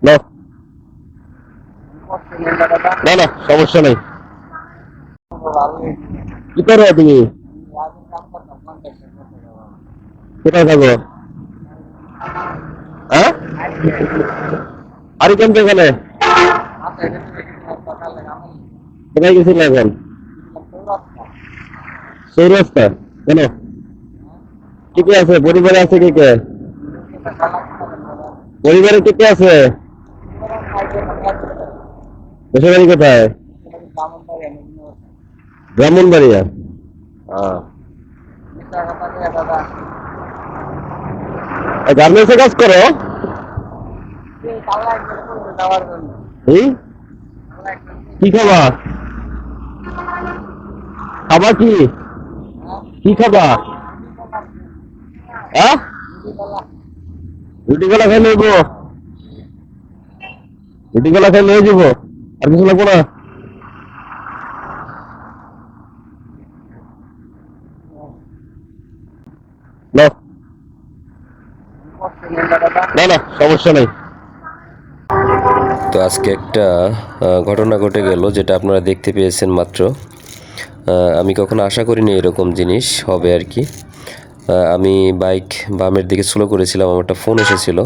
নাও। না না, সমস্যা নেই। কি করো তুমি? কোথায় থাকো? হ্যাঁ, আরে কেমন এখানে কোথায় গেছিল এখন? চৌরাস্তা কেন? কে কে আছে পরিবারে? আছে কে কে? পরিবারে কে কে আছে? দেশের বাড়ি কোথায়? ব্রাহ্মণবাড়িয়া। গার্মেন্টসে কাজ করো? এই কি খাবা? খাবা কি? কি খাবা? হ্যাঁ, রুটি কলা খাই লইব? রুটি কলা খাই লয়ে যাব, আর কিছু লাগবো না? নাও। না না, সমস্যা নেই। তো আজকে একটা ঘটনা ঘটে গেল, যেটা আপনারা দেখতে পেয়েছেন মাত্র। আমি কখনো আশা করিনি এরকম জিনিস হবে আর কি। আমি বাইক বামের দিকে স্লো করেছিলাম, আমার একটা ফোন এসেছিল।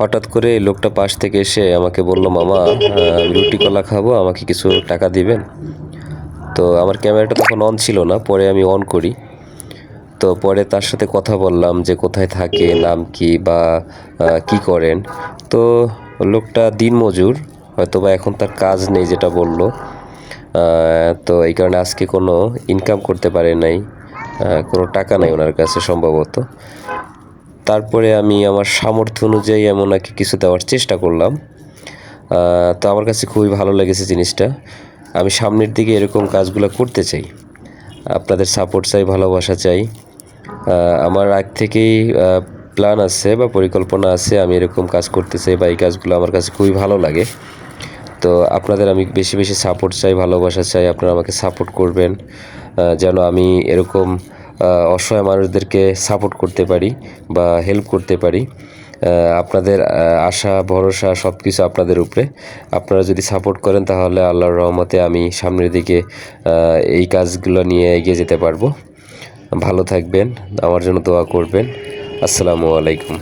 হঠাৎ করে এই লোকটা পাশ থেকে এসে আমাকে বলল, মামা আমি রুটি কলা খাবো, আমাকে কিছু টাকা দিবেন? তো আমার ক্যামেরাটা তখন অন ছিল না, পরে আমি অন করি। তো পরে তার সাথে কথা বললাম যে কোথায় থাকে, নাম কি, বা কি করেন। তো লোকটা দিনমজুর, হয়তো বা এখন তার কাজ নেই যেটা বলল। তো এই কারণে আজকে কোনো ইনকাম করতে পারে নাই, কোনো টাকা নাই ওনার কাছে সম্ভবত। তারপরে আমি আমার সামর্থ্য অনুযায়ী এমন নাকি কিছু দেওয়ার চেষ্টা করলাম। তো আমার কাছে খুবই ভালো লেগেছে জিনিসটা। আমি সামনের দিকে এরকম কাজগুলো করতে চাই। আপনাদের সাপোর্ট চাই, ভালোবাসা চাই। আমার আগ থেকেই প্ল্যান আছে বা পরিকল্পনা আছে, আমি এরকম কাজ করতে চাই, বা এই কাজগুলো আমার কাছে খুবই ভালো লাগে। তো আপনাদের আমি বেশি বেশি সাপোর্ট চাই, ভালোবাসা চাই। আপনারা আমাকে সাপোর্ট করবেন, যেন আমি এরকম অসহায় মানুষদেরকে সাপোর্ট করতে পারি বা হেল্প করতে পারি। আপনাদের আশা ভরসা সব কিছু আপনাদের উপরে। আপনারা যদি সাপোর্ট করেন তাহলে আল্লাহর রহমতে আমি সামনের দিকে এই কাজগুলো নিয়ে এগিয়ে যেতে পারবো। ভালো থাকবেন, আমার জন্য দোয়া করবেন। আসসালামু আলাইকুম।